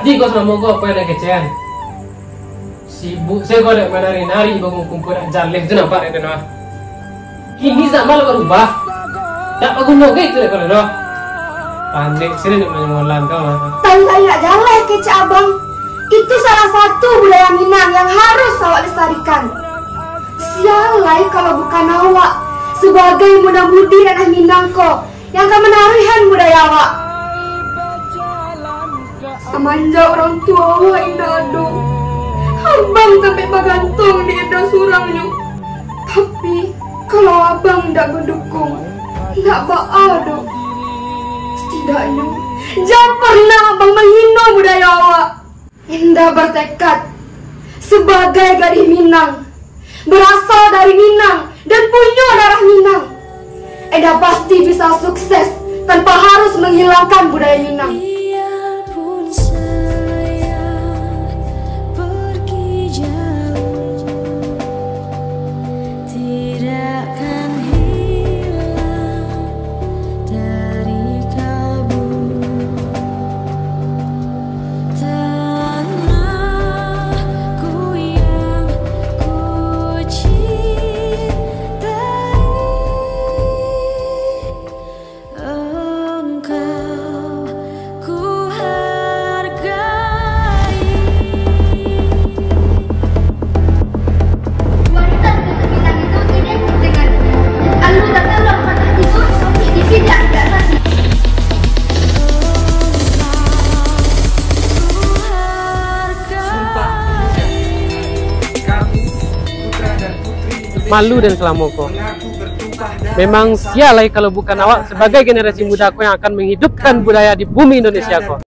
Berarti kau selama kau apa yang kecean? Sibuk saya kau nak menari-nari bangun kumpul nak jaleh tu nampak itu nah. Kini zaman lo berubah. Tak bagus no gitu deh kalau doh. Pandai sini nak menyolan kau mah. Tahu saya jaleh kece abang. Itu salah satu budaya Minang yang harus awak lestarikan. Sialai kalau bukan awak sebagai muda-mudi ranah Minang kok yang akan menarikan budaya awak. Semenjak orang tua awak indah ado, abang sampai bergantung di indah surangnya. Tapi kalau abang tidak mendukung, tidak baado. Setidaknya jangan pernah abang menghina budaya awak. Indah bertekad sebagai gadis Minang, berasal dari Minang dan punya darah Minang. Eda pasti bisa sukses tanpa harus menghilangkan budaya Minang. Malu dan Selamoko. Memang sialai kalau bukan awak sebagai generasi muda ko yang akan menghidupkan budaya di bumi Indonesia ko.